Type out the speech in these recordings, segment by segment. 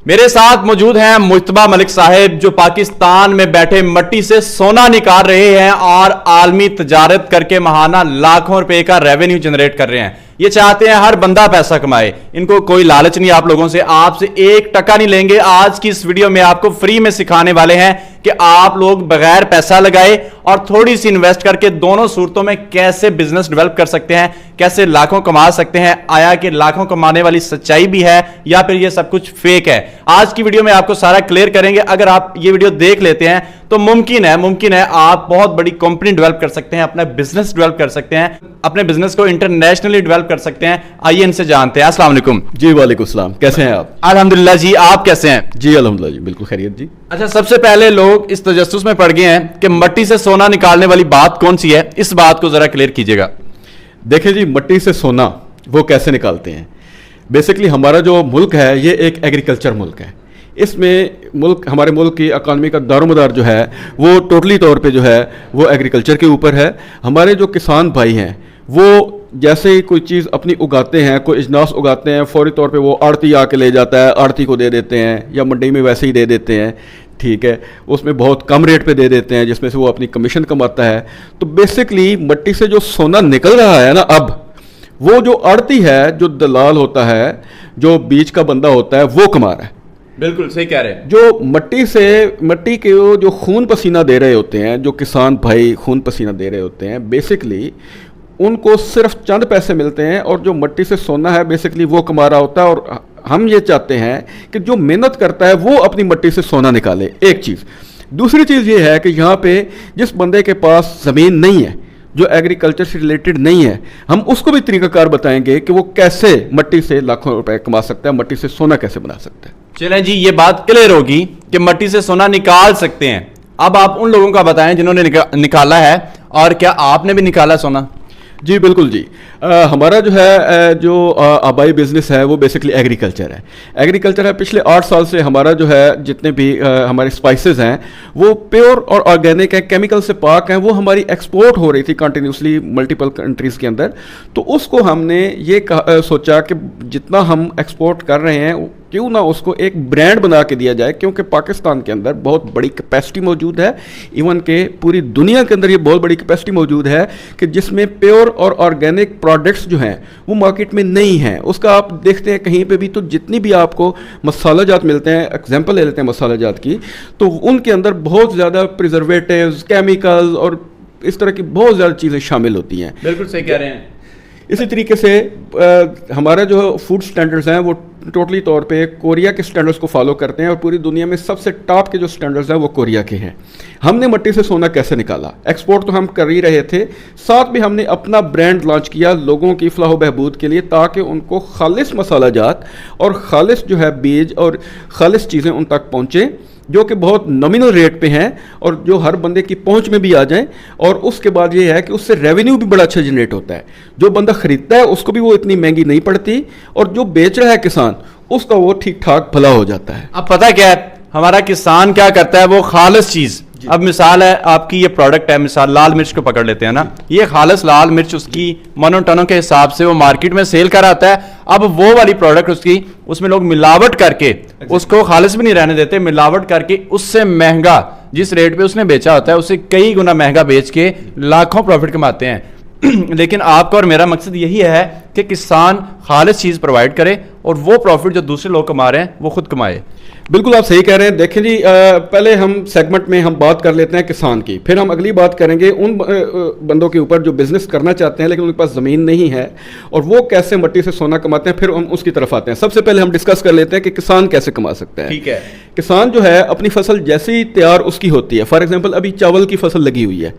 मेरे साथ मौजूद हैं मुज्तबा मलिक साहब, जो पाकिस्तान में बैठे मट्टी से सोना निकाल रहे हैं और आलमी तजारत करके महाना लाखों रुपए का रेवेन्यू जनरेट कर रहे हैं। ये चाहते हैं हर बंदा पैसा कमाए, इनको कोई लालच नहीं आप लोगों से, आपसे 1 टका नहीं लेंगे। आज की इस वीडियो में आपको फ्री में सिखाने वाले हैं कि आप लोग बगैर पैसा लगाए और थोड़ी सी इन्वेस्ट करके दोनों सूरतों में कैसे बिजनेस डेवलप कर सकते हैं, कैसे लाखों कमा सकते हैं। आया कि लाखों कमाने वाली सच्चाई भी है या फिर ये सब कुछ फेक है? आज की वीडियो में आपको सारा क्लियर करेंगे। अगर आप ये वीडियो देख लेते हैं तो मुमकिन है आप बहुत बड़ी कंपनी डेवलप कर सकते हैं, अपना बिजनेस डेवलप कर सकते हैं, अपने बिजनेस को इंटरनेशनली डेवलप कर सकते हैं। आइए इनसे जानते हैं। अस्सलाम वालेकुम। जी वालेकुम सलाम, कैसे हैं आप? अल्हम्दुलिल्लाह जी, आप कैसे हैं? जी अल्हम्दुलिल्लाह जी, बिल्कुल खैरियत जी। अच्छा, सबसे पहले लोग इस तजस्सुस में पड़ गए हैं कि मट्टी से सोना निकालने वाली बात कौन सी है, इस बात को जरा क्लियर कीजिएगा। देखिए जी, मट्टी से सोना वो कैसे निकालते हैं। बेसिकली हमारा जो मुल्क है ये एक एग्रीकल्चर मुल्क है। इसमें हमारे मुल्क की इकानमी का दारोमदार जो है वो टोटली तौर पे जो है वो एग्रीकल्चर के ऊपर है। हमारे जो किसान भाई हैं वो जैसे ही कोई चीज़ अपनी उगाते हैं, कोई अजनास उगाते हैं, फौरी तौर पे वो आड़ती आके ले जाता है, आड़ती को दे देते हैं या मंडी में वैसे ही दे देते हैं, ठीक है। उसमें बहुत कम रेट पे दे देते हैं जिसमें से वो अपनी कमीशन कमाता है। तो बेसिकली मट्टी से जो सोना निकल रहा है ना, अब वो जो आड़ती है, जो दलाल होता है, जो बीज का बंदा होता है, वो कमा रहा है। बिल्कुल सही कह रहे हैं। जो मट्टी के जो खून पसीना दे रहे होते हैं, जो किसान भाई खून पसीना दे रहे होते हैं, बेसिकली उनको सिर्फ चंद पैसे मिलते हैं और जो मट्टी से सोना है बेसिकली वो कमा रहा होता है। और हम ये चाहते हैं कि जो मेहनत करता है वो अपनी मट्टी से सोना निकाले, एक चीज़। दूसरी चीज़ ये है कि यहाँ पे जिस बंदे के पास ज़मीन नहीं है, जो एग्रीकल्चर से रिलेटेड नहीं है, हम उसको भी तरीकाकार बताएंगे कि वो कैसे मट्टी से लाखों रुपए कमा सकता है, मट्टी से सोना कैसे बना सकता है। चलें जी, ये बात क्लियर होगी कि मट्टी से सोना निकाल सकते हैं। अब आप उन लोगों का बताएं जिन्होंने निकाला है, और क्या आपने भी निकाला सोना? जी बिल्कुल जी। हमारा जो है जो आबाई बिजनेस है वो बेसिकली एग्रीकल्चर है। एग्रीकल्चर है। पिछले 8 साल से हमारा जो है जितने भी हमारे स्पाइसेस हैं वो प्योर और ऑर्गेनिक है, केमिकल से पाक हैं। वो हमारी एक्सपोर्ट हो रही थी कंटिन्यूसली मल्टीपल कंट्रीज़ के अंदर। तो उसको हमने ये सोचा कि जितना हम एक्सपोर्ट कर रहे हैं क्यों ना उसको एक ब्रांड बना के दिया जाए, क्योंकि पाकिस्तान के अंदर बहुत बड़ी कैपेसिटी मौजूद है। इवन के पूरी दुनिया के अंदर ये बहुत बड़ी कैपेसिटी मौजूद है कि जिसमें प्योर और ऑर्गेनिक प्रोडक्ट्स जो हैं वो मार्केट में नहीं हैं। उसका आप देखते हैं कहीं पे भी तो जितनी भी आपको मसाला जात मिलते हैं, एग्जांपल ले लेते हैं मसाला जात की, तो उनके अंदर बहुत ज़्यादा प्रिजर्वेटिव्स, केमिकल्स और इस तरह की बहुत ज़्यादा चीज़ें शामिल होती हैं। बिल्कुल सही कह रहे हैं। इसी तरीके से हमारा जो फूड स्टैंडर्ड्स हैं वो टोटली तौर पे कोरिया के स्टैंडर्ड्स को फॉलो करते हैं और पूरी दुनिया में सबसे टॉप के जो स्टैंडर्ड्स हैं वो कोरिया के हैं। हमने मट्टी से सोना कैसे निकाला? एक्सपोर्ट तो हम कर ही रहे थे, साथ में हमने अपना ब्रांड लॉन्च किया लोगों की फलाह बहबूद के लिए, ताकि उनको खालिस मसाला जात और खालिस जो है बीज और खालिस चीज़ें उन तक पहुँचें, जो कि बहुत नॉमिनल रेट पे हैं और जो हर बंदे की पहुंच में भी आ जाएं। और उसके बाद ये है कि उससे रेवेन्यू भी बड़ा अच्छा जनरेट होता है। जो बंदा खरीदता है उसको भी वो इतनी महंगी नहीं पड़ती और जो बेच रहा है किसान उसका वो ठीक ठाक भला हो जाता है। अब पता क्या है, हमारा किसान क्या करता है, वो खालिस चीज, अब मिसाल है आपकी ये प्रोडक्ट है, मिसाल लाल मिर्च को पकड़ लेते हैं ना, ये खालिस लाल मिर्च उसकी मनो टनों के हिसाब से वो मार्केट में सेल कर आता है। अब वो वाली प्रोडक्ट उसकी, उसमें लोग मिलावट करके उसको खालिस भी नहीं रहने देते, मिलावट करके उससे महंगा जिस रेट पे उसने बेचा होता है उससे कई गुना महंगा बेच के लाखों प्रॉफिट कमाते हैं। लेकिन आपका और मेरा मकसद यही है कि किसान खालिस चीज़ प्रोवाइड करे और वो प्रॉफिट जो दूसरे लोग कमा रहे हैं वो खुद कमाए। बिल्कुल आप सही कह रहे हैं। देखें जी, पहले हम सेगमेंट में हम बात कर लेते हैं किसान की, फिर हम अगली बात करेंगे उन बंदों के ऊपर जो बिजनेस करना चाहते हैं लेकिन उनके पास ज़मीन नहीं है और वो कैसे मट्टी से सोना कमाते हैं, फिर हम उसकी तरफ आते हैं। सबसे पहले हम डिस्कस कर लेते हैं कि किसान कैसे कमा सकते हैं। ठीक है। किसान जो है अपनी फसल जैसे ही तैयार उसकी होती है, फॉर एग्जाम्पल अभी चावल की फसल लगी हुई है,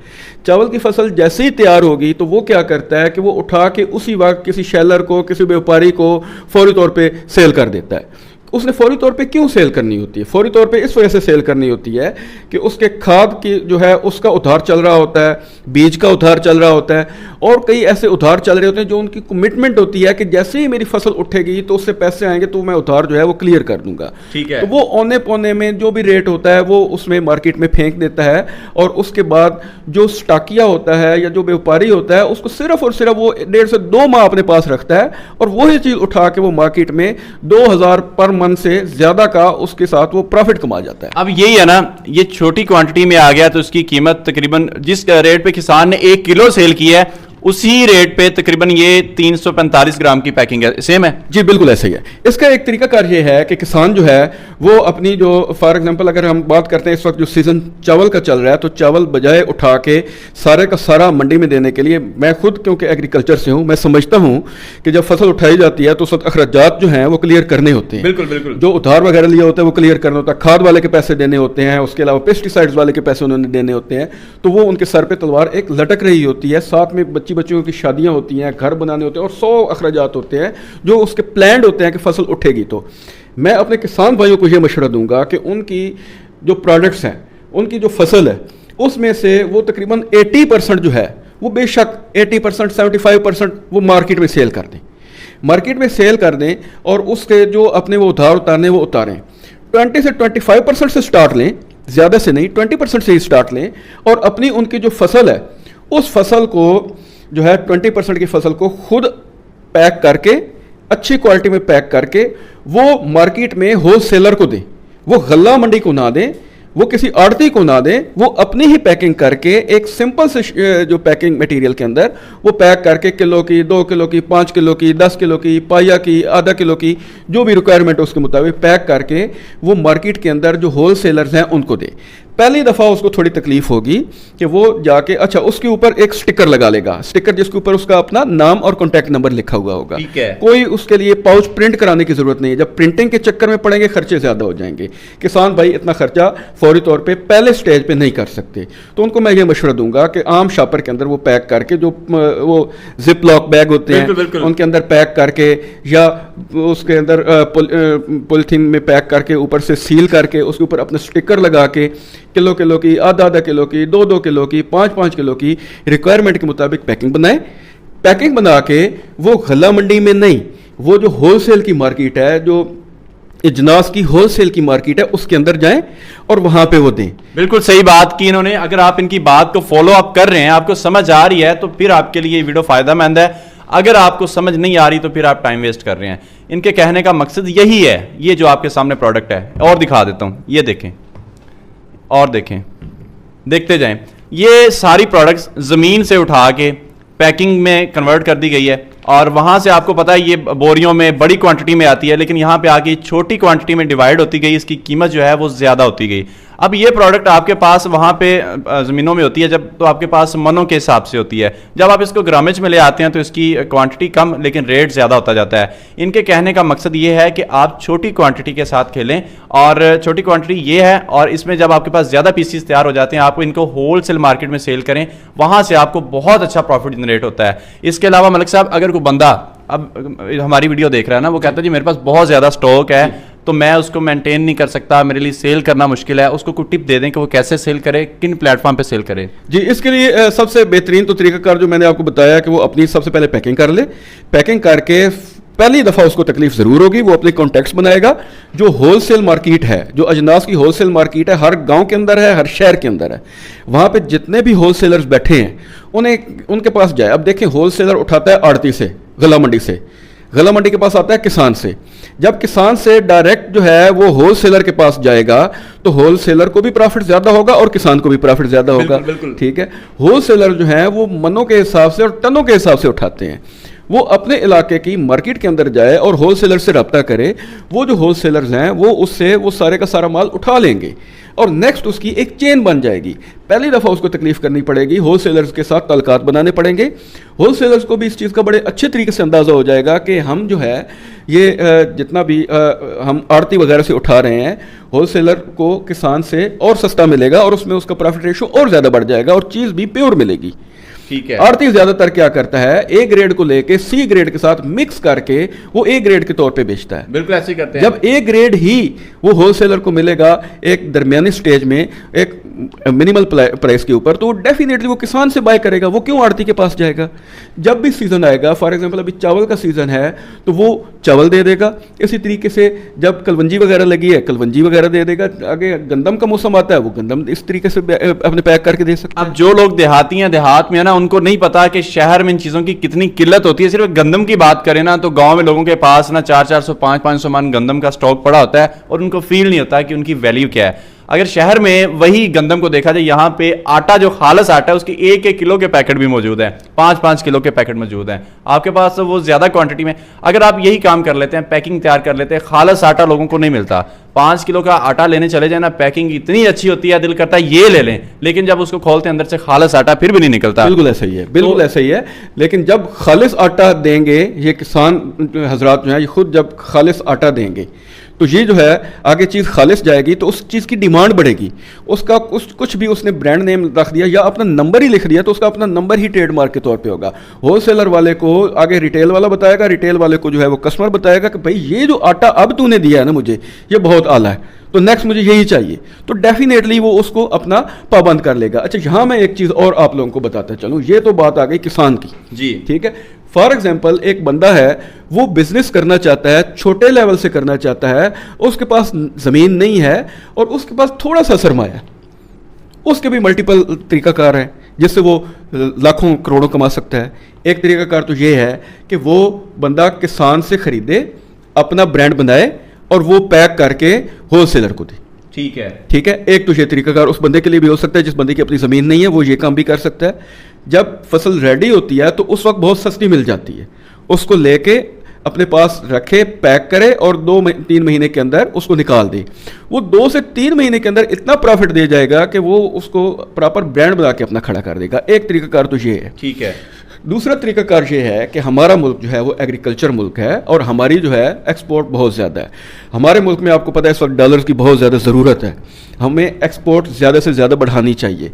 चावल की फसल जैसे ही तैयार होगी तो वो क्या करता है कि वो उठा के उसी वक्त किसी शेलर को, किसी व्यापारी को फौरी तौर पे सेल कर देता है। उसने फौरी तौर पे क्यों सेल करनी होती है? फौरी तौर पे इस वजह से सेल करनी होती है कि उसके खाद की जो है उसका उधार चल रहा होता है, बीज का उधार चल रहा होता है और कई ऐसे उधार चल रहे होते हैं जो उनकी कमिटमेंट होती है कि जैसे ही मेरी फसल उठेगी तो उससे पैसे आएंगे तो मैं उधार जो है वो क्लियर कर दूंगा। ठीक है। तो वो औने पौने में जो भी रेट होता है वो उसमें मार्केट में फेंक देता है और उसके बाद जो स्टाकिया होता है या जो व्यापारी होता है उसको सिर्फ और सिर्फ वो 1.5 से 2 माह अपने पास रखता है और वही चीज़ उठा के वो मार्केट में 2000 पर मन से ज़्यादा का उसके साथ वो प्रॉफिट कमा जाता है। अब यही है ना, ये छोटी क्वांटिटी में आ गया तो उसकी कीमत तकरीबन जिस रेट पे किसान ने 1 किलो सेल किया है उसी रेट पे तकरीबन ये 345 ग्राम की पैकिंग है, सेम है जी बिल्कुल ऐसे ही है। इसका एक तरीका कार ये है कि किसान जो है वो अपनी जो फॉर एग्जांपल अगर हम बात करते हैं इस वक्त जो सीज़न चावल का चल रहा है, तो चावल बजाय उठा के सारे का सारा मंडी में देने के लिए, मैं खुद क्योंकि एग्रीकल्चर से हूँ, मैं समझता हूँ कि जब फसल उठाई जाती है तो उस वक्त अखराजात जो हैं वो क्लियर करने होते हैं। बिल्कुल बिल्कुल। जो उधार वगैरह लिया होता है वो क्लियर करना होता है, खाद वाले के पैसे देने होते हैं, उसके अलावा पेस्टिसाइड्स वाले के पैसे उन्होंने देने होते हैं, तो वो उनके सर पे तलवार एक लटक रही होती है। साथ में बच्चियों की शादियाँ होती हैं, घर बनाने होते हैं और 100 अखराजात होते हैं जो उसके प्लान्ड होते हैं कि फसल उठेगी। तो मैं अपने किसान भाइयों को ये मशवरा दूंगा कि उनकी जो प्रोडक्ट्स हैं, उनकी जो फसल है, उसमें से वो तकरीबन 80% जो है वो बेशक 80% 75% वो मार्केट में सेल कर दें, मार्केट में सेल कर दें और उसके जो अपने वो उधार उतारने वो उतारें। 20 से 25% से स्टार्ट लें, ज़्यादा से नहीं, 20% से ही स्टार्ट लें और अपनी उनकी जो फसल है उस फसल को जो है 20% की फसल को खुद पैक करके, अच्छी क्वालिटी में पैक करके वो मार्केट में होलसेलर को दें। वो गल्ला मंडी को ना दें, वो किसी आड़ती को ना दें, वो अपनी ही पैकिंग करके एक सिंपल से जो पैकिंग मटेरियल के अंदर वो पैक करके किलो की, 2 किलो की, 5 किलो की, 10 किलो की, पाया की, आधा किलो की, जो भी रिक्वायरमेंट है उसके मुताबिक पैक करके वो मार्केट के अंदर जो होलसेलर्स हैं उनको दे। पहली दफ़ा उसको थोड़ी तकलीफ होगी कि वो जाके अच्छा उसके ऊपर एक स्टिकर लगा लेगा, स्टिकर जिसके ऊपर उसका अपना नाम और कॉन्टैक्ट नंबर लिखा हुआ होगा। ठीक है। कोई उसके लिए पाउच प्रिंट कराने की जरूरत नहीं है। जब प्रिंटिंग के चक्कर में पड़ेंगे खर्चे ज़्यादा हो जाएंगे। किसान भाई इतना खर्चा फौरी तौर पे पहले स्टेज पे नहीं कर सकते, तो उनको मैं ये मशवरा दूंगा कि आम शॉपर के अंदर वो पैक करके, जो वो जिप लॉक बैग होते हैं बिल्कुल। उनके अंदर पैक करके या उसके अंदर पॉलिथीन में पैक करके ऊपर से सील करके उसके ऊपर अपना स्टिकर लगा के किलो किलो की, आधा किलो की, 2 किलो की, 5 किलो की रिक्वायरमेंट के मुताबिक पैकिंग बनाएं। पैकिंग बना के वो गल्ला मंडी में नहीं, वो जो होलसेल की मार्केट है, जो इजनास की होलसेल की मार्केट है, उसके अंदर जाएं और वहां पे वो दें। बिल्कुल सही बात की इन्होंने। अगर आप इनकी बात को फॉलो अप कर रहे हैं, आपको समझ आ रही है, तो फिर आपके लिए ये वीडियो फायदेमंद है। अगर आपको समझ नहीं आ रही तो फिर आप टाइम वेस्ट कर रहे हैं। इनके कहने का मकसद यही है। ये जो आपके सामने प्रोडक्ट है, और दिखा देता हूं, ये देखें और देखें, देखते जाएं। ये सारी प्रोडक्ट्स ज़मीन से उठा के पैकिंग में कन्वर्ट कर दी गई है और वहाँ से आपको पता है ये बोरियों में बड़ी क्वांटिटी में आती है, लेकिन यहाँ पे आके छोटी क्वांटिटी में डिवाइड होती गई, इसकी कीमत जो है वो ज़्यादा होती गई। अब ये प्रोडक्ट आपके पास वहाँ पे ज़मीनों में होती है जब, तो आपके पास मनों के हिसाब से होती है। जब आप इसको ग्रामेज में ले आते हैं तो इसकी क्वांटिटी कम लेकिन रेट ज़्यादा होता जाता है। इनके कहने का मकसद ये है कि आप छोटी क्वांटिटी के साथ खेलें, और छोटी क्वांटिटी ये है, और इसमें जब आपके पास ज़्यादा पीसीस तैयार हो जाते हैं, आप इनको होलसेल मार्केट में सेल करें, वहाँ से आपको बहुत अच्छा प्रॉफिट जनरेट होता है। इसके अलावा मलिक साहब, अगर कोई बंदा अब हमारी वीडियो देख रहा है ना, वो कहता है जी मेरे पास बहुत ज़्यादा स्टॉक है तो मैं उसको मेंटेन नहीं कर सकता, मेरे लिए सेल करना मुश्किल है, उसको कोई टिप दे दें कि वो कैसे सेल करे, किन प्लेटफॉर्म पे सेल करे? जी, इसके लिए सबसे बेहतरीन तो तरीकाकार जो मैंने आपको बताया कि वो अपनी सबसे पहले पैकिंग कर ले। पैकिंग करके पहली दफ़ा उसको तकलीफ ज़रूर होगी, वो अपने कॉन्टैक्ट्स बनाएगा। जो होलसेल मार्केट है, जो अजनास की होलसेल मार्केट है, हर गांव के अंदर है, हर शहर के अंदर है, वहाँ पे जितने भी होलसेलर्स बैठे हैं उनके पास जाए। अब देखें, होलसेलर उठाता है आड़ती से, गला मंडी से, गला मंडी के पास आता है किसान से। जब किसान से डायरेक्ट जो है वो होलसेलर के पास जाएगा तो होलसेलर को भी प्रॉफिट ज़्यादा होगा और किसान को भी प्रॉफिट ज़्यादा होगा। ठीक है। होलसेलर जो है वो मनों के हिसाब से और टनों के हिसाब से उठाते हैं। वो अपने इलाके की मार्केट के अंदर जाए और होलसेलर से रब्ता करे। वो जो होलसेलर्स हैं वो उससे वो सारे का सारा माल उठा लेंगे और नेक्स्ट उसकी एक चेन बन जाएगी। पहली दफ़ा उसको तकलीफ करनी पड़ेगी, होलसेलर्स के साथ तलकात बनाने पड़ेंगे। होलसेलर्स को भी इस चीज़ का बड़े अच्छे तरीके से अंदाज़ा हो जाएगा कि हम जो है ये जितना भी हम आड़ती वगैरह से उठा रहे हैं, होलसेलर को किसान से और सस्ता मिलेगा और उसमें उसका प्रॉफिट रेशो और ज़्यादा बढ़ जाएगा और चीज़ भी प्योर मिलेगी। ठीक है। आड़ती ज्यादातर क्या करता है, ए ग्रेड को लेके सी ग्रेड के साथ मिक्स करके वो ए ग्रेड के तौर पे बेचता है। बिल्कुल ऐसे ही करते हैं। जब ए ग्रेड ही वो होलसेलर को मिलेगा एक दरमियानी स्टेज में, एक मिनिमल प्राइस के ऊपर, तो डेफिनेटली वो किसान से बाय करेगा, वो क्यों आड़ती के पास जाएगा। जब भी सीज़न आएगा, फॉर एग्जांपल अभी चावल का सीज़न है तो वो चावल दे देगा। इसी तरीके से जब कलवंजी वगैरह लगी है, कलवंजी वगैरह दे देगा। आगे गंदम का मौसम आता है, वो गंदम इस तरीके से अपने पैक करके दे सकता है। अब जो लोग देहाती हैं, देहात में है ना, उनको नहीं पता कि शहर में इन चीज़ों की कितनी किल्लत होती है। सिर्फ गंदम की बात करें ना, तो गाँव में लोगों के पास ना 400-400, 500-500 मन गंदम का स्टॉक पड़ा होता है और उनको फील नहीं होता कि उनकी वैल्यू क्या है। अगर शहर में वही गंदम को देखा जाए, यहाँ पे आटा जो खालस आटा है, उसके 1-1 किलो के पैकेट भी मौजूद हैं, 5-5 किलो के पैकेट मौजूद हैं आपके पास, वो ज्यादा क्वांटिटी में। अगर आप यही काम कर लेते हैं, पैकिंग तैयार कर लेते हैं, खालस आटा लोगों को नहीं मिलता। 5 किलो का आटा लेने चले जाए ना, पैकिंग इतनी अच्छी होती है, दिल करता है ये ले लें, लेकिन जब उसको खोलते हैं अंदर से खालस आटा फिर भी नहीं निकलता। बिल्कुल ऐसा ही है, बिल्कुल ऐसा ही है। लेकिन जब खालिस आटा देंगे, ये किसान हजरात जो है, ये खुद जब खालिस आटा देंगे तो ये जो है आगे चीज़ खालिस जाएगी, तो उस चीज़ की डिमांड बढ़ेगी। उसका कुछ भी उसने ब्रांड नेम रख दिया या अपना नंबर ही लिख दिया, तो उसका अपना नंबर ही ट्रेडमार्क के तौर पे होगा। होलसेलर वाले को आगे रिटेल वाला बताएगा, रिटेल वाले को जो है वो कस्टमर बताएगा कि भाई ये जो आटा अब तूने दिया है ना मुझे, ये बहुत आला है, तो नेक्स्ट मुझे यही चाहिए। तो डेफिनेटली वो उसको अपना पाबंद कर लेगा। अच्छा, यहाँ मैं एक चीज़ और आप लोगों को बताता चलूँ। ये तो बात आ गई किसान की जी, ठीक है। फॉर एग्जाम्पल एक बंदा है, वो बिजनेस करना चाहता है, छोटे लेवल से करना चाहता है, उसके पास ज़मीन नहीं है और उसके पास थोड़ा सा सरमाया, उसके भी मल्टीपल तरीकाकार हैं जिससे वो लाखों करोड़ों कमा सकता है। एक तरीकाकार तो ये है कि वो बंदा किसान से खरीदे, अपना ब्रांड बनाए और वो पैक करके होलसेलर को दे। ठीक है, ठीक है। एक तो ये तरीकाकार उस बंदे के लिए भी हो सकता है जिस बंदे की अपनी ज़मीन नहीं है, वो ये काम भी कर सकता है। जब फसल रेडी होती है तो उस वक्त बहुत सस्ती मिल जाती है, उसको लेके अपने पास रखे, पैक करे और 2-3 महीने के अंदर उसको निकाल दे। वो 2 से 3 महीने के अंदर इतना प्रॉफिट दे जाएगा कि वो उसको प्रॉपर ब्रांड बना के अपना खड़ा कर देगा। एक तरीकाकार तो ये है। ठीक है। दूसरा तरीकाकार ये है कि हमारा मुल्क जो है वो एग्रीकल्चर मुल्क है और हमारी जो है एक्सपोर्ट बहुत ज़्यादा है। हमारे मुल्क में आपको पता है इस वक्त डॉलर्स की बहुत ज़्यादा ज़रूरत है, हमें एक्सपोर्ट ज़्यादा से ज़्यादा बढ़ानी चाहिए।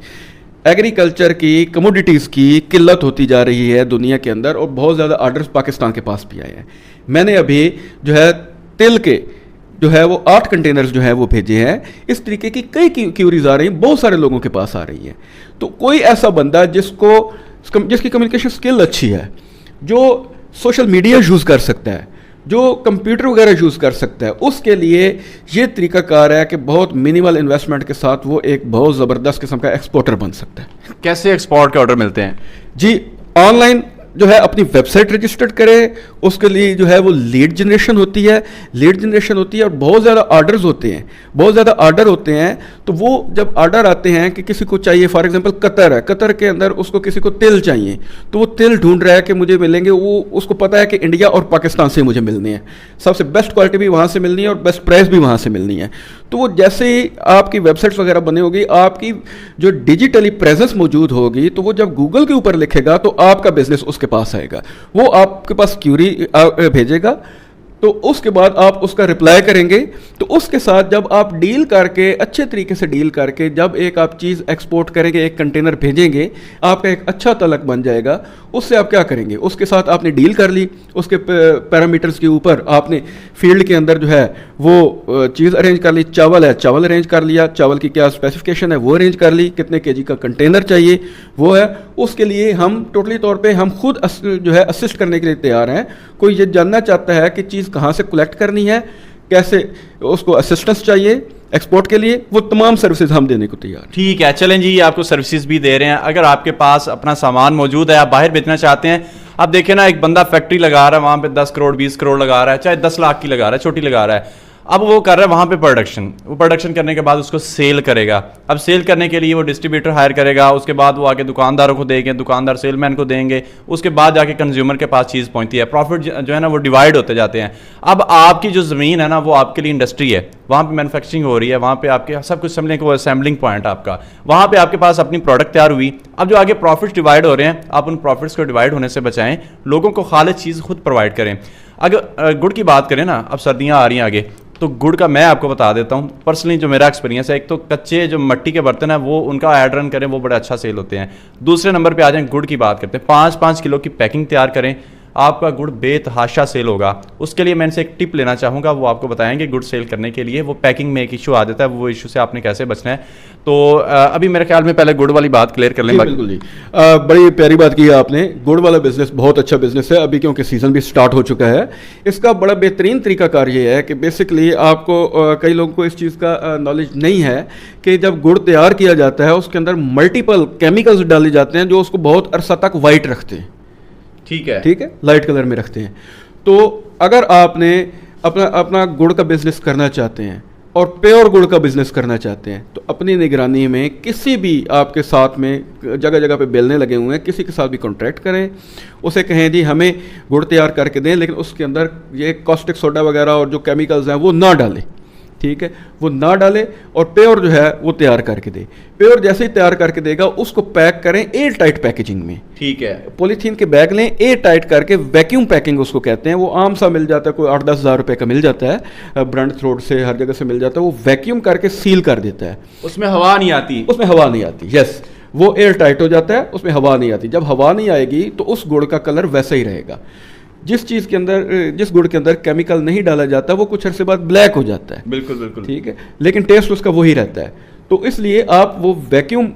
एग्रीकल्चर की कमोडिटीज़ की किल्लत होती जा रही है दुनिया के अंदर और बहुत ज़्यादा आर्डर्स पाकिस्तान के पास भी आए हैं। मैंने अभी जो है तिल के जो है वो 8 कंटेनर्स जो है वो भेजे हैं। इस तरीके की कई क्यूरीज आ रही हैं, बहुत सारे लोगों के पास आ रही हैं। तो कोई ऐसा बंदा जिसकी कम्युनिकेशन स्किल अच्छी है, जो सोशल मीडिया यूज़ कर सकता है, जो कंप्यूटर वगैरह यूज़ कर सकता है, उसके लिए ये तरीकाकार है कि बहुत मिनिमल इन्वेस्टमेंट के साथ वो एक बहुत ज़बरदस्त किस्म का एक्सपोर्टर बन सकता है। कैसे एक्सपोर्ट के ऑर्डर मिलते हैं? जी, ऑनलाइन जो है अपनी वेबसाइट रजिस्टर्ड करे, उसके लिए जो है वो लीड जनरेशन होती है और बहुत ज़्यादा ऑर्डर्स होते हैं, बहुत ज़्यादा ऑर्डर होते हैं। तो वो जब ऑर्डर आते हैं कि किसी को चाहिए, फॉर एग्जांपल कतर है, कतर के अंदर उसको किसी को तिल चाहिए, तो वो तिल ढूंढ रहा है कि मुझे मिलेंगे, वो उसको पता है कि इंडिया और पाकिस्तान से मुझे मिलने हैं, सबसे बेस्ट क्वालिटी भी वहाँ से मिलनी है और बेस्ट प्राइस भी वहाँ से मिलनी है। तो वो जैसे ही आपकी वेबसाइट्स वगैरह बनी होगी, आपकी जो डिजिटली प्रेजेंस मौजूद होगी, तो वो जब गूगल के ऊपर लिखेगा तो आपका बिजनेस उसके पास आएगा, वो आपके पास क्यूरी भेजेगा, तो उसके बाद आप उसका रिप्लाई करेंगे। तो उसके साथ जब आप डील करके, अच्छे तरीके से डील करके, जब एक आप चीज़ एक्सपोर्ट करेंगे, एक कंटेनर भेजेंगे, आपका एक अच्छा तलक बन जाएगा। उससे आप क्या करेंगे, उसके साथ आपने डील कर ली, उसके पैरामीटर्स के ऊपर आपने फील्ड के अंदर जो है वो चीज़ अरेंज कर ली। चावल है, चावल अरेंज कर लिया, चावल की क्या स्पेसिफिकेशन है वो अरेंज कर ली, कितने केजी का कंटेनर चाहिए वो है। उसके लिए हम टोटली तौर पे हम खुद जो है असिस्ट करने के लिए तैयार हैं। कोई ये जानना चाहता है कि चीज़ कहाँ से कलेक्ट करनी है, कैसे उसको असिस्टेंस चाहिए एक्सपोर्ट के लिए, वो तमाम सर्विसेज हम देने को तैयार। ठीक है, चलें जी, आपको सर्विसेज भी दे रहे हैं। अगर आपके पास अपना सामान मौजूद है, आप बाहर बेचना चाहते हैं, आप देखिए ना, एक बंदा फैक्ट्री लगा रहा है, वहाँ पे 10 करोड़ 20 करोड़ लगा रहा है, चाहे 10 लाख की लगा रहा है, छोटी लगा रहा है। अब वो कर रहा है वहाँ पे प्रोडक्शन, वो प्रोडक्शन करने के बाद उसको सेल करेगा। अब सेल करने के लिए वो डिस्ट्रीब्यूटर हायर करेगा, उसके बाद वो आके दुकानदारों को देंगे, दुकानदार सेलमैन को देंगे, उसके बाद जाके कंज्यूमर के पास चीज़ पहुँचती है। प्रॉफिट जो है ना वो डिवाइड होते जाते हैं। अब आपकी जो ज़मीन है ना, वो आपके लिए इंडस्ट्री है, वहाँ पे मैन्युफैक्चरिंग हो रही है, वहाँ पे आपके सब कुछ समझने को असेंबलिंग पॉइंट आपका, वहाँ पे आपके पास अपनी प्रोडक्ट तैयार हुई। अब जो आगे प्रॉफिट्स डिवाइड हो रहे हैं, आप उन प्रॉफिट्स को डिवाइड होने से बचाएं, लोगों को खालिद चीज़ खुद प्रोवाइड करें। अगर गुड़ की बात करें ना, अब सर्दियाँ आ रही हैं आगे, तो गुड़ का मैं आपको बता देता हूँ पर्सनली जो मेरा एक्सपीरियंस है। एक तो कच्चे जो मिट्टी के बर्तन है वो उनका ऐड रन करें, वो बड़े अच्छा सेल होते हैं। दूसरे नंबर पे आ जाएं, गुड़ की बात करते हैं, 5-5 किलो की पैकिंग तैयार करें। आपका गुड़ बेतहाशा सेल होगा। उसके लिए मैं इनसे एक टिप लेना चाहूँगा, वो आपको बताएंगे गुड़ सेल करने के लिए। वो पैकिंग में एक इशू आ जाता है, वो इशू से आपने कैसे बचना है। तो अभी मेरे ख्याल में पहले गुड़ वाली बात क्लियर कर लें। बिल्कुल जी, बड़ी प्यारी बात की है आपने। गुड़ वाला बिजनेस बहुत अच्छा बिजनेस है अभी, क्योंकि सीजन भी स्टार्ट हो चुका है। इसका बड़ा बेहतरीन तरीकाकार ये है कि बेसिकली आपको कई लोगों को इस चीज़ का नॉलेज नहीं है कि जब गुड़ तैयार किया जाता है उसके अंदर मल्टीपल केमिकल्स डाले जाते हैं जो उसको बहुत अरसा तक वाइट रखते हैं। ठीक है, लाइट कलर में रखते हैं। तो अगर आपने अपना गुड़ का बिजनेस करना चाहते हैं और प्योर गुड़ का बिजनेस करना चाहते हैं तो अपनी निगरानी में किसी भी आपके साथ में जगह जगह पे बेलने लगे हुए हैं, किसी के साथ भी कॉन्ट्रैक्ट करें, उसे कहें जी हमें गुड़ तैयार करके दें, लेकिन उसके अंदर ये कॉस्टिक सोडा वगैरह और जो केमिकल्स हैं वो ना डालें। ठीक है, वो ना डाले और प्योर जो है वो तैयार करके दे। प्योर जैसे ही तैयार करके देगा उसको पैक करें एयर टाइट पैकेजिंग में। ठीक है, पॉलीथीन के बैग लें, एयर टाइट करके, वैक्यूम पैकिंग उसको कहते हैं। वो आम सा मिल जाता है, कोई 8-10 हज़ार रुपये का मिल जाता है, ब्रांड थ्रोड से हर जगह से मिल जाता है। वो वैक्यूम करके सील कर देता है, उसमें हवा नहीं आती। उसमें हवा नहीं आती, यस, वो एयर टाइट हो जाता है, उसमें हवा नहीं आती। जब हवा नहीं आएगी तो उस गुड़ का कलर वैसा ही रहेगा। जिस चीज़ के अंदर, जिस गुड़ के अंदर केमिकल नहीं डाला जाता वो कुछ अरसे बाद ब्लैक हो जाता है। बिल्कुल बिल्कुल, ठीक है, लेकिन टेस्ट उसका वही रहता है। तो इसलिए आप वो वैक्यूम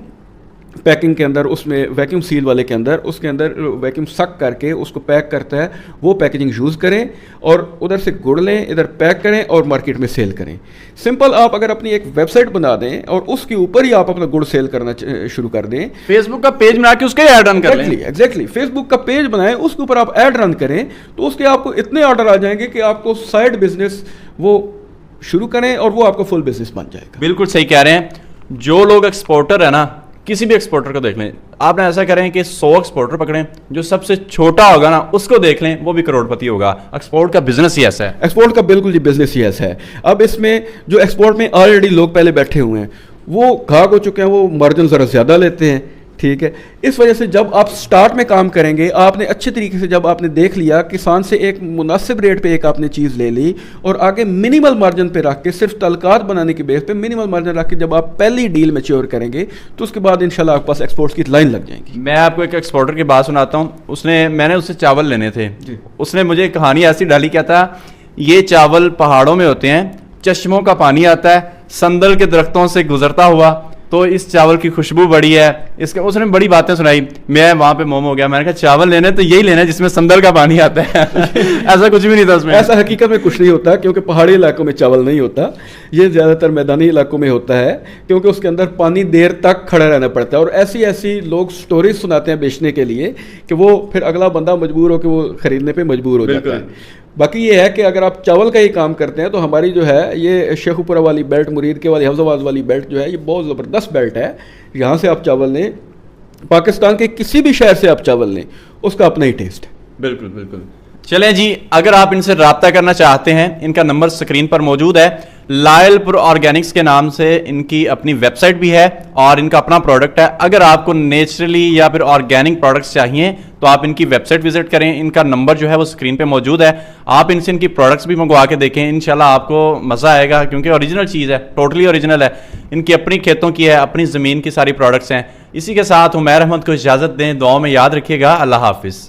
पैकिंग के अंदर, उसमें वैक्यूम सील वाले के अंदर, उसके अंदर वैक्यूम सक करके उसको पैक करता है, वो पैकेजिंग यूज़ करें और उधर से गुड़ लें, इधर पैक करें और मार्केट में सेल करें। सिंपल, आप अगर अपनी एक वेबसाइट बना दें और उसके ऊपर ही आप अपना गुड़ सेल करना शुरू कर दें, फेसबुक का पेज बना के उसके ऐड रन कर लें। एग्जैक्टली, फेसबुक का पेज बनाएं, उसके ऊपर आप ऐड रन करें तो उसके आपको इतने ऑर्डर आ जाएंगे कि आपको साइड बिजनेस वो शुरू करें और वो आपको फुल बिजनेस बन जाएगा। बिल्कुल सही कह रहे हैं। जो लोग एक्सपोर्टर है ना, किसी भी एक्सपोर्टर को देख लें, आपने ऐसा करें कि 100 एक्सपोर्टर पकड़ें, जो सबसे छोटा होगा ना उसको देख लें, वो भी करोड़पति होगा। एक्सपोर्ट का बिजनेस ही ऐसा है। एक्सपोर्ट का बिल्कुल जी बिजनेस ही ऐसा है। अब इसमें जो एक्सपोर्ट में ऑलरेडी लोग पहले बैठे हुए हैं वो घाक हो चुके हैं, वो मार्जिन ज़रा ज़्यादा लेते हैं। ठीक है, इस वजह से जब आप स्टार्ट में काम करेंगे, आपने अच्छे तरीके से जब आपने देख लिया, किसान से एक मुनासिब रेट पे एक आपने चीज़ ले ली और आगे मिनिमल मार्जिन पे रख के, सिर्फ तलकात बनाने के बेस पे मिनिमल मार्जिन रख के जब आप पहली डील मैच्योर करेंगे तो उसके बाद इंशाल्लाह आपके पास एक्सपोर्ट्स की लाइन लग जाएगी। मैं आपको एक एक्सपोर्टर की बात सुनाता हूँ। मैंने उससे चावल लेने थे, उसने मुझे कहानी ऐसी डाली, क्या था, ये चावल पहाड़ों में होते हैं, चश्मों का पानी आता है, संदल के दरख्तों से गुजरता हुआ, तो इस चावल की खुशबू बड़ी है, इसके उसने बड़ी बातें सुनाई। मैं वहां पे मोम हो गया, मैंने कहा चावल लेने तो यही लेना है जिसमें संदल का पानी आता है। ऐसा कुछ भी नहीं था उसमें। ऐसा हकीकत में कुछ नहीं होता, क्योंकि पहाड़ी इलाकों में चावल नहीं होता, ये ज़्यादातर मैदानी इलाकों में होता है, क्योंकि उसके अंदर पानी देर तक खड़ा रहना पड़ता है। और ऐसी ऐसी लोग स्टोरीज सुनाते हैं बेचने के लिए कि वो फिर अगला बंदा मजबूर हो कि वो खरीदने पर मजबूर हो जाता है। बाकी ये है कि अगर आप चावल का ही काम करते हैं तो हमारी जो है ये शेखुपुरा वाली बेल्ट, मुरीद के वाली, हफ्जाबाद वाली बेल्ट जो है ये बहुत ज़बरदस्त बेल्ट है। यहाँ से आप चावल लें, पाकिस्तान के किसी भी शहर से आप चावल लें, उसका अपना ही टेस्ट है। बिल्कुल बिल्कुल। चलें जी, अगर आप इनसे रब्ता करना चाहते हैं, इनका नंबर स्क्रीन पर मौजूद है। लायलपुर ऑर्गेनिक्स के नाम से इनकी अपनी वेबसाइट भी है और इनका अपना प्रोडक्ट है। अगर आपको नेचुरली या फिर ऑर्गेनिक प्रोडक्ट्स चाहिए तो आप इनकी वेबसाइट विजिट करें। इनका नंबर जो है वो स्क्रीन पे मौजूद है। आप इनसे इनकी प्रोडक्ट्स भी मंगवा के देखें, इंशाल्लाह आपको मज़ा आएगा, क्योंकि ओरिजिनल चीज़ है, टोटली ओरिजिनल है। इनकी अपनी खेतों की है, अपनी ज़मीन की सारी प्रोडक्ट्स हैं। इसी के साथ उमैर अहमद को इजाज़त दें, दुआओं में याद रखिएगा। अल्लाह हाफिज़।